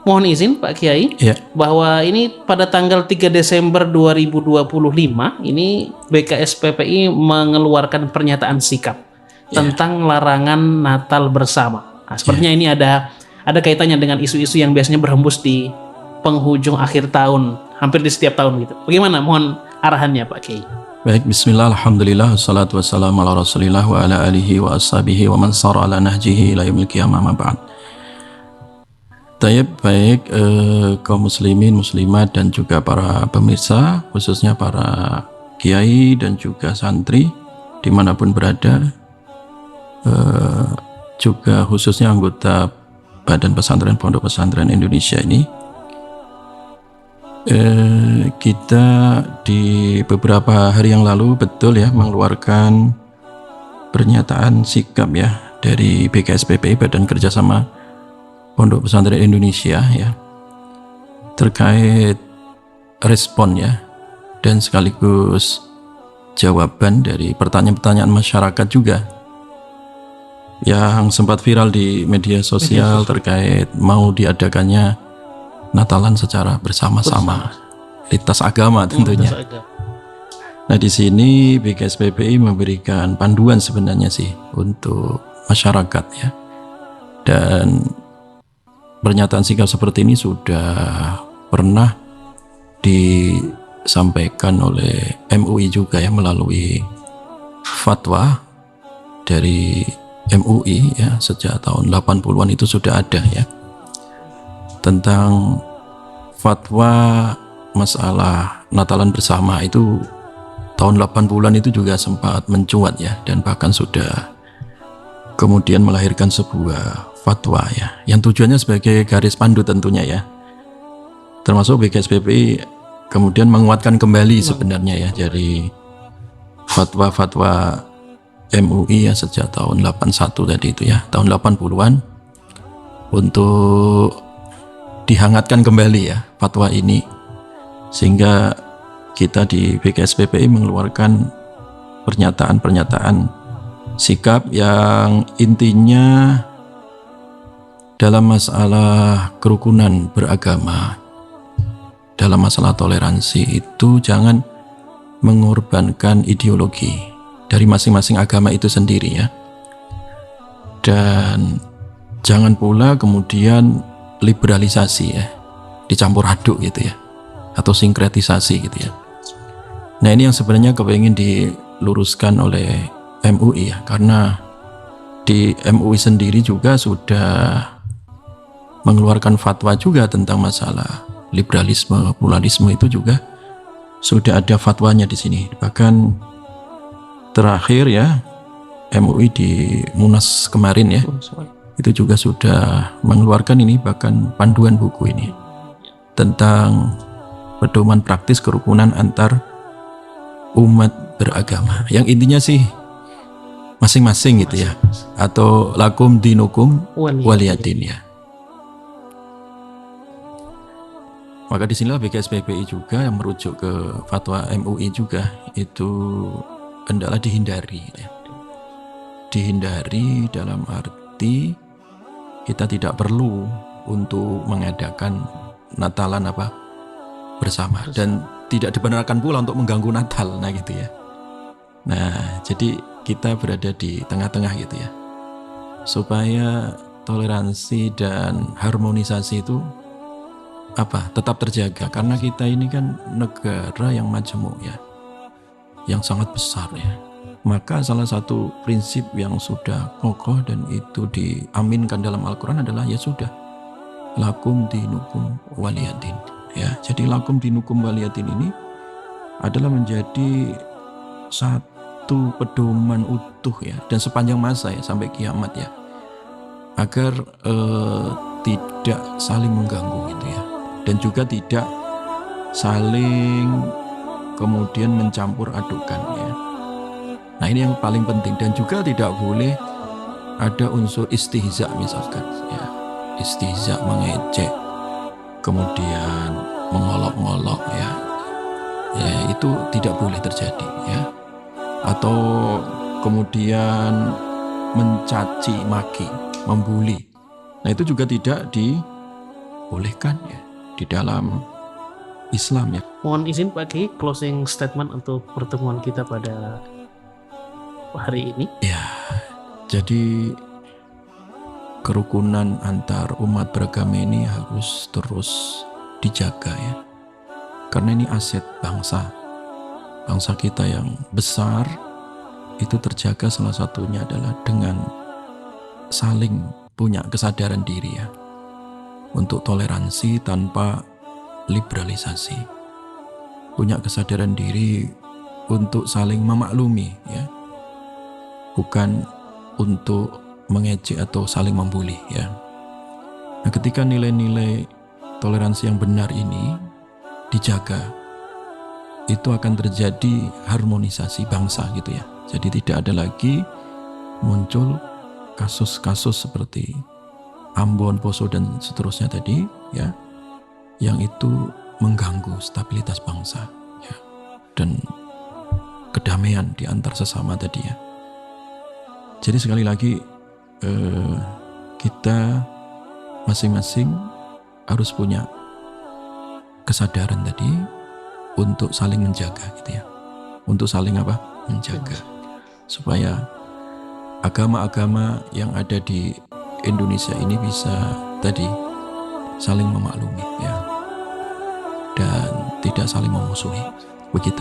Mohon izin Pak Kiai, Ya. bahwa ini pada tanggal 3 Desember 2025 ini BKSPPI mengeluarkan pernyataan sikap tentang larangan Natal bersama. Nah, sepertinya ini ada kaitannya dengan isu-isu yang biasanya berhembus di penghujung akhir tahun, hampir di setiap tahun gitu. Bagaimana? Mohon arahannya Pak Kiai. Baik, bismillah, alhamdulillah, wassalatu wassalamu ala rasulillah wa ala alihi wa ashabihi wa man sara ala nahjihi ila yaumil qiyamah, ma ba'd. Baik, kaum muslimin, muslimat dan juga para pemirsa, khususnya para kiai dan juga santri dimanapun berada, juga khususnya anggota Badan Pesantren Pondok Pesantren Indonesia ini, kita di beberapa hari yang lalu betul ya mengeluarkan pernyataan sikap ya dari BKSPPI, Badan Kerjasama Pondok Pesantren Indonesia ya, terkait respon ya dan sekaligus jawaban dari pertanyaan-pertanyaan masyarakat juga yang sempat viral di media sosial terkait mau diadakannya Natalan secara bersama-sama lintas agama tentunya. Nah, di sini BKSPPI memberikan panduan sebenarnya sih untuk masyarakat ya, dan pernyataan sikap seperti ini sudah pernah disampaikan oleh MUI juga ya, melalui fatwa dari MUI ya, sejak tahun 80-an itu sudah ada ya, tentang fatwa masalah Natalan bersama. Itu tahun 80-an itu juga sempat mencuat ya, dan bahkan sudah kemudian melahirkan sebuah fatwa ya, yang tujuannya sebagai garis pandu tentunya ya, termasuk BKSPPI kemudian menguatkan kembali sebenarnya ya dari fatwa-fatwa MUI ya sejak tahun 81 tadi itu ya, tahun 80-an, untuk dihangatkan kembali ya fatwa ini, sehingga kita di BKSPPI mengeluarkan pernyataan-pernyataan sikap yang intinya dalam masalah kerukunan beragama, dalam masalah toleransi itu jangan mengorbankan ideologi dari masing-masing agama itu sendiri ya, dan jangan pula kemudian liberalisasi ya, dicampur aduk gitu ya, atau sinkretisasi gitu ya. Nah, ini yang sebenarnya kepingin diluruskan oleh MUI ya, karena di MUI sendiri juga sudah mengeluarkan fatwa juga tentang masalah liberalisme, pluralisme, itu juga sudah ada fatwanya di sini. Bahkan terakhir ya MUI di Munas kemarin ya, itu juga sudah mengeluarkan ini, bahkan panduan buku ini tentang pedoman praktis kerukunan antar umat beragama, yang intinya sih masing-masing gitu ya, atau lakum dinukum waliyadin ya. Maka disinilah BKSPPI juga yang merujuk ke fatwa MUI juga, itu hendaklah dihindari ya. Dihindari dalam arti kita tidak perlu untuk mengadakan Natalan bersama, dan tidak dibenarkan pula untuk mengganggu Natal, nah gitu ya. Nah, jadi kita berada di tengah-tengah gitu ya, supaya toleransi dan harmonisasi itu tetap terjaga, karena kita ini kan negara yang majemuk ya, yang sangat besar ya. Maka salah satu prinsip yang sudah kokoh dan itu diaminkan dalam Al-Quran adalah ya sudah, lakum dinukum waliyadin ya. Jadi lakum dinukum waliyadin ini adalah menjadi satu pedoman utuh ya, dan sepanjang masa ya, sampai kiamat ya, agar tidak saling mengganggu gitu ya, dan juga tidak saling kemudian mencampur adukan ya. Nah, ini yang paling penting, dan juga tidak boleh ada unsur istihza misalkan ya, istihza, mengejek, kemudian mengolok-ngolok ya, itu tidak boleh terjadi ya, atau kemudian mencaci maki, membuli. Nah, itu juga tidak dibolehkan ya di dalam Islam ya. Mohon izin Pak Kiai, closing statement untuk pertemuan kita pada hari ini. Ya, jadi kerukunan antar umat beragama ini harus terus dijaga ya. Karena ini aset bangsa. Bangsa kita yang besar itu terjaga salah satunya adalah dengan saling punya kesadaran diri ya. Untuk toleransi tanpa liberalisasi. Punya kesadaran diri untuk saling memaklumi ya. Bukan untuk mengejek atau saling membuli ya. Nah, ketika nilai-nilai toleransi yang benar ini dijaga, itu akan terjadi harmonisasi bangsa gitu ya. Jadi tidak ada lagi muncul kasus-kasus seperti Ambon, Poso dan seterusnya tadi ya, yang itu mengganggu stabilitas bangsa ya, dan kedamaian di antar sesama tadi ya. Jadi sekali lagi kita masing-masing harus punya kesadaran tadi untuk saling menjaga gitu ya, untuk saling apa? Menjaga supaya agama-agama yang ada di Indonesia ini bisa tadi saling memaklumi ya, dan tidak saling memusuhi begitu.